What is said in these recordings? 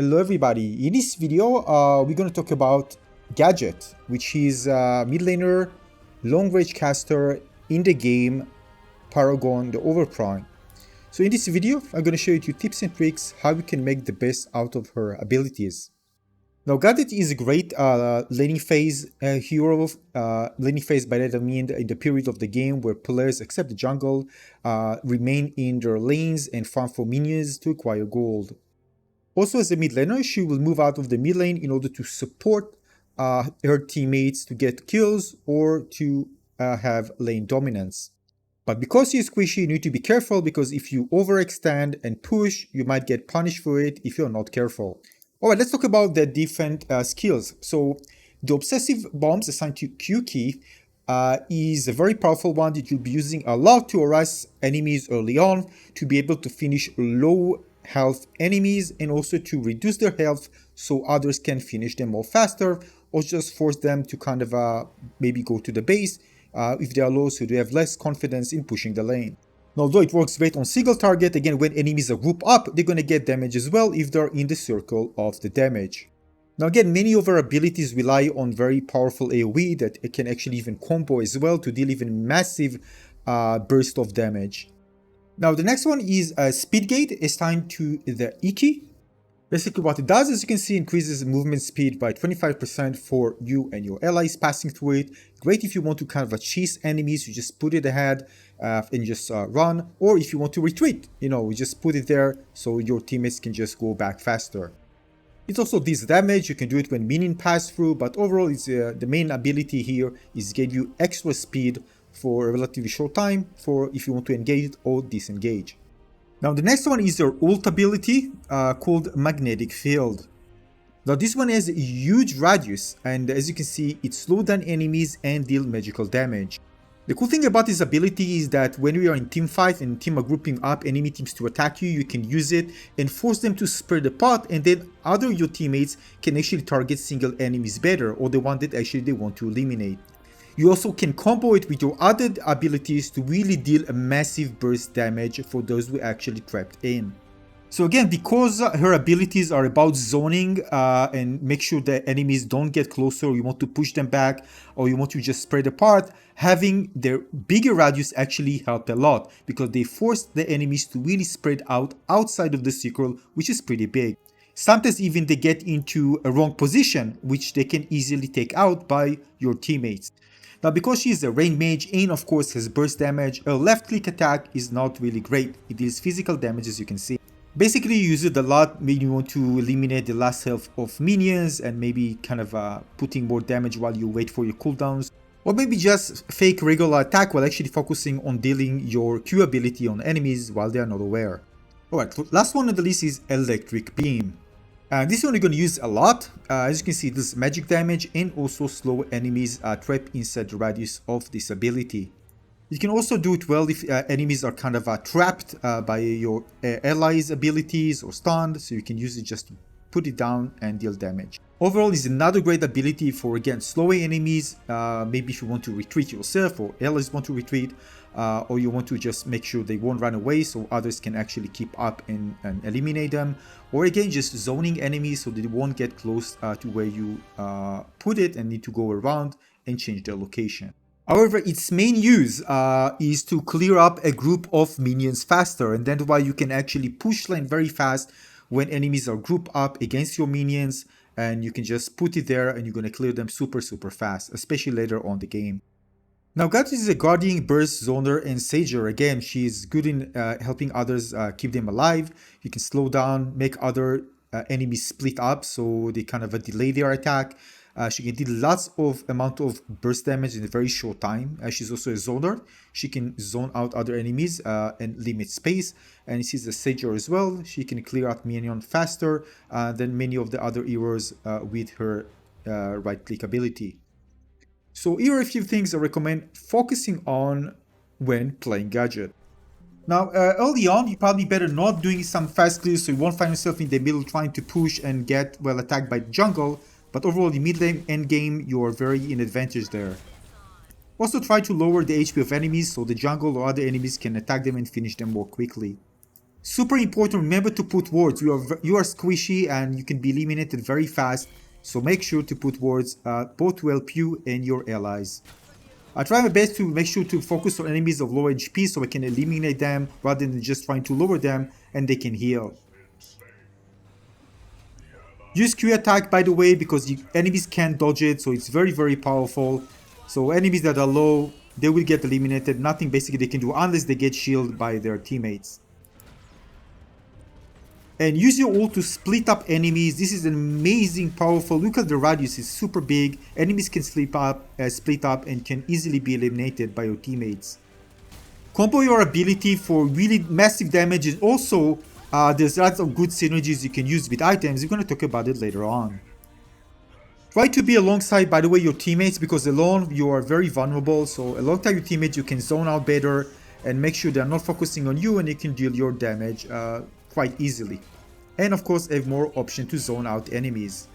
Hello everybody, in this video we're going to talk about Gadget, which is a mid laner, long range caster in the game Paragon the Overprime. So in this video I'm going to show you 2 tips and tricks how you can make the best out of her abilities. Now Gadget is a great laning phase hero. Laning phase, by that I mean in the period of the game where players except the jungle remain in their lanes and farm for minions to acquire gold. Also, as a mid laner, she will move out of the mid lane in order to support her teammates to get kills or to have lane dominance. But because she's squishy, you need to be careful because if you overextend and push, you might get punished for it if you're not careful. Alright, let's talk about the different skills. So, the obsessive bombs assigned to Q key is a very powerful one that you'll be using a lot to harass enemies early on to be able to finish low health enemies and also to reduce their health so others can finish them more faster or just force them to kind of maybe go to the base if they are low so they have less confidence in pushing the lane. Now, although it works great on single target, again when enemies are grouped up they're going to get damage as well if they're in the circle of the damage. Now again, many of our abilities rely on very powerful AoE that it can actually even combo as well to deal even massive burst of damage. Now the next one is Speed Gate assigned to the E key. Basically what it does, as you can see, increases movement speed by 25% for you and your allies passing through it. Great if you want to kind of chase enemies, you just put it ahead and just run. Or if you want to retreat, you just put it there so your teammates can just go back faster. It also deals damage, you can do it when minions pass through, but overall it's, the main ability here is give you extra speed for a relatively short time for if you want to engage or disengage. Now the next one is your ult ability called Magnetic Field. Now this one has a huge radius and as you can see it slows down enemies and deal magical damage. The cool thing about this ability is that when we are in team fight and team are grouping up enemy teams to attack you, you can use it and force them to spread apart and then other your teammates can actually target single enemies better or the one that actually they want to eliminate. You also can combo it with your other abilities to really deal a massive burst damage for those who are actually trapped in. So again, because her abilities are about zoning and make sure that enemies don't get closer, or you want to push them back, or you want to just spread apart, having their bigger radius actually help a lot because they force the enemies to really spread out outside of the circle, which is pretty big. Sometimes even they get into a wrong position, which they can easily take out by your teammates. Now because she is a range mage and of course has burst damage, a left click attack is not really great. It deals physical damage as you can see. Basically you use it a lot when you want to eliminate the last health of minions and maybe kind of putting more damage while you wait for your cooldowns. Or maybe just fake regular attack while actually focusing on dealing your Q ability on enemies while they are not aware. Alright, last one on the list is Electric Beam. This one you're going to use a lot. As you can see, this magic damage and also slow enemies trapped inside the radius of this ability. You can also do it well if enemies are kind of trapped by your allies' abilities or stunned, so you can use it just to put it down and deal damage. Overall, it's another great ability for, again, slowing enemies, maybe if you want to retreat yourself or allies want to retreat, or you want to just make sure they won't run away so others can actually keep up and eliminate them, or again just zoning enemies so they won't get close to where you put it and need to go around and change their location. However, its main use is to clear up a group of minions faster, and that's why you can actually push lane very fast when enemies are grouped up against your minions, and you can just put it there and you're going to clear them super fast, especially later on the game. Now Gadget is a Guardian, Burst, Zoner, and Sager. Again, she is good in helping others keep them alive. You can slow down, make other enemies split up so they kind of delay their attack. She can deal lots of amount of burst damage in a very short time. She's also a zoner. She can zone out other enemies and limit space. And she's a Sager as well. She can clear out minions faster than many of the other heroes with her right click ability. So here are a few things I recommend focusing on when playing Gadget. Now early on you probably better not doing some fast clears so you won't find yourself in the middle trying to push and get well attacked by the jungle, but overall in mid lane end game you are very in advantage there. Also try to lower the HP of enemies so the jungle or other enemies can attack them and finish them more quickly. Super important, remember to put wards. You are squishy and you can be eliminated very fast, so make sure to put wards, both to help you and your allies. I try my best to make sure to focus on enemies of low HP so I can eliminate them rather than just trying to lower them and they can heal. Use Q attack, by the way, because enemies can't dodge it, so it's very, very powerful. So enemies that are low, they will get eliminated. Nothing basically they can do unless they get shielded by their teammates. And use your ult to split up enemies. This is an amazing, powerful. Look at the radius, it's super big. Enemies can split up and can easily be eliminated by your teammates. Combo your ability for really massive damage, and also there's lots of good synergies you can use with items. We're going to talk about it later on. Try to be alongside, by the way, your teammates, because alone you are very vulnerable. So alongside your teammates you can zone out better and make sure they're not focusing on you, and you can deal your damage quite easily. And of course have more option to zone out enemies.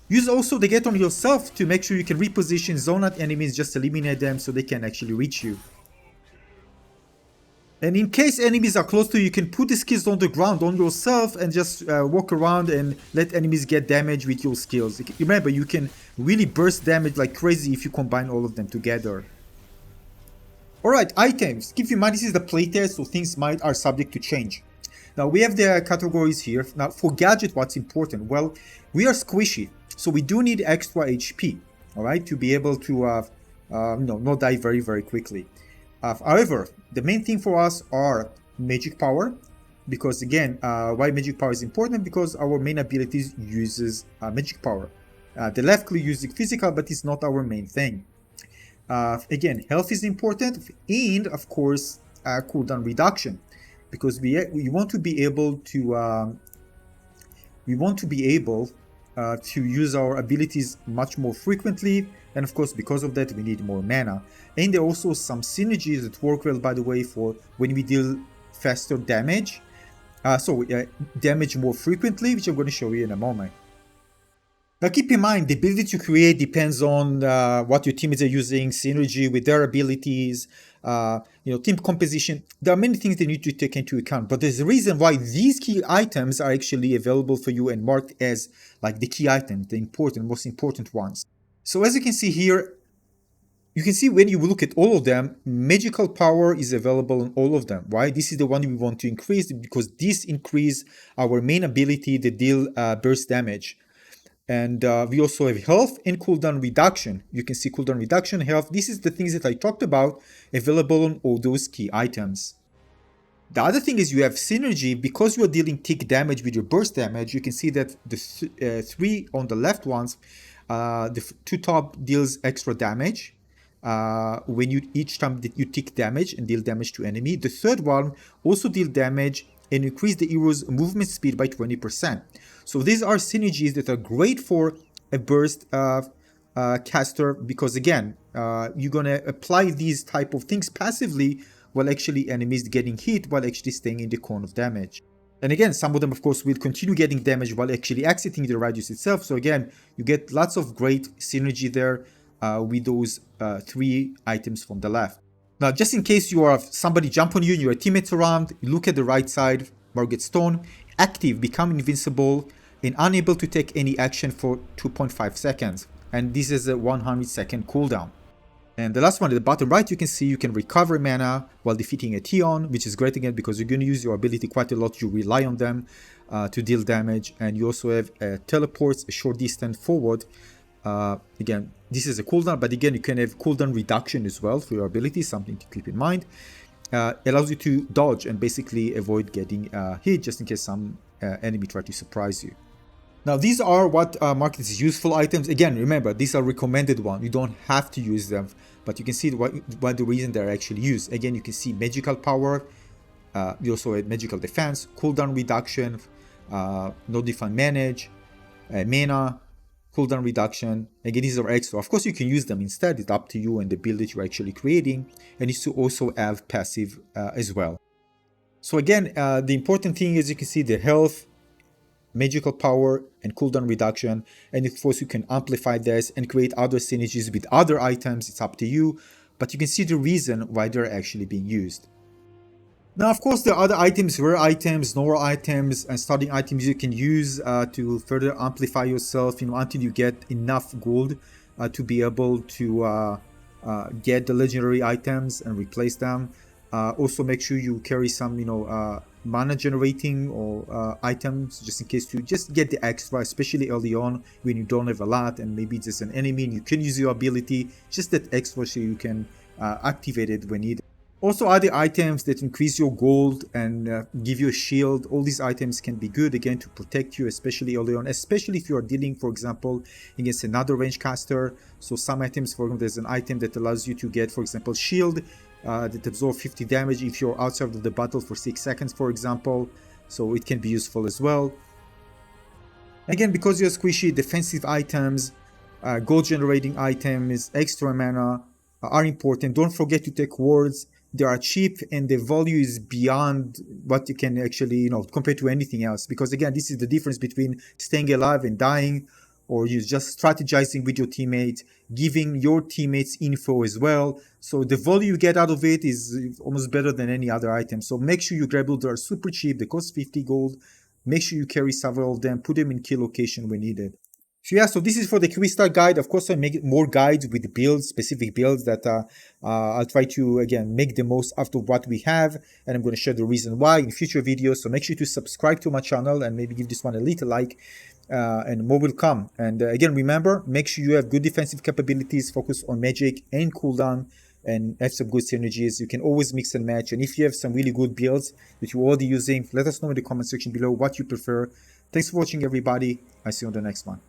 Use also the Get on yourself to make sure you can reposition, zone out enemies, just eliminate them so they can actually reach you. And in case enemies are close to you, you can put the skills on the ground on yourself and just walk around and let enemies get damage with your skills. Remember, you can really burst damage like crazy if you combine all of them together. Alright, items. Keep in mind this is the playtest, so things are subject to change. Now we have the categories here. Now for Gadget, what's important? Well, we are squishy, so we do need extra HP, alright, to be able to not die very, very quickly. However, the main thing for us are magic power, because again, why magic power is important? Because our main abilities uses magic power. The left click uses physical, but it's not our main thing. Again, health is important, and of course cooldown reduction, because we want to be able to to use our abilities much more frequently, and of course because of that we need more mana. And there are also some synergies that work well, by the way, for when we deal faster damage, damage more frequently, which I'm going to show you in a moment. Now keep in mind, the ability to create depends on what your teammates are using, synergy with their abilities, team composition. There are many things that you need to take into account, but there's a reason why these key items are actually available for you and marked as like the key items, the most important ones. So as you can see here, you can see when you look at all of them, magical power is available in all of them. Why? This is the one we want to increase, because this increases our main ability to deal burst damage. And we also have health and cooldown reduction. You can see cooldown reduction, health. This is the things that I talked about, available on all those key items. The other thing is you have synergy. Because you are dealing tick damage with your burst damage, you can see that the three on the left ones, the two top deals extra damage when each time that you tick damage and deal damage to enemy. The third one also deal damage and increase the hero's movement speed by 20%. So these are synergies that are great for a burst caster, because again, you're gonna apply these type of things passively while actually enemies getting hit while actually staying in the cone of damage. And again, some of them of course will continue getting damage while actually exiting the radius itself. So again, you get lots of great synergy there with those three items from the left. Now, just in case you have somebody jump on you and your teammates around, you look at the right side, Market Stone, active, become invincible, and unable to take any action for 2.5 seconds. And this is a 100-second cooldown. And the last one at the bottom right, you can see you can recover mana while defeating a Tion, which is great again because you're going to use your ability quite a lot. You rely on them to deal damage. And you also have teleports, a short distance forward. Again, this is a cooldown, but again, you can have cooldown reduction as well for your ability, something to keep in mind. Allows you to dodge and basically avoid getting hit just in case some enemy try to surprise you. Now, these are what marked as useful items. Again, remember, these are recommended ones. You don't have to use them, but you can see what the reason they're actually used. Again, you can see magical power. You also have magical defense, cooldown reduction, no define manage, mana, cooldown reduction. Again, these are extra. Of course, you can use them instead. It's up to you and the build that you're actually creating. And you also have passive as well. So again, the important thing is you can see the health, magical power, and cooldown reduction. And of course, you can amplify this and create other synergies with other items. It's up to you, but you can see the reason why they're actually being used. Now, of course, there are other items, rare items, normal items, and starting items you can use to further amplify yourself, until you get enough gold to be able to get the legendary items and replace them. Also, make sure you carry some, mana generating or items just in case to just get the extra, especially early on when you don't have a lot and maybe there's an enemy and you can use your ability, just that extra so you can activate it when needed. Also, other items that increase your gold and give you a shield. All these items can be good, again, to protect you, especially early on, especially if you are dealing, for example, against another range caster. So some items, for example, there's an item that allows you to get, for example, shield that absorbs 50 damage if you're outside of the battle for 6 seconds, for example. So it can be useful as well. Again, because you're squishy, defensive items, gold generating items, extra mana are important. Don't forget to take wards. They are cheap and the value is beyond what you can actually, compare to anything else. Because again, this is the difference between staying alive and dying, or you just strategizing with your teammates, giving your teammates info as well. So the value you get out of it is almost better than any other item. So make sure you grab those. They are super cheap. They cost 50 gold. Make sure you carry several of them. Put them in key location when needed. So yeah, so this is for the quick start guide. Of course, I make more guides with builds, specific builds that I'll try to, again, make the most out of what we have. And I'm going to share the reason why in future videos. So make sure to subscribe to my channel and maybe give this one a little like, and more will come. And again, remember, make sure you have good defensive capabilities, focus on magic and cooldown, and have some good synergies. You can always mix and match. And if you have some really good builds that you're already using, let us know in the comment section below what you prefer. Thanks for watching, everybody. I'll see you on the next one.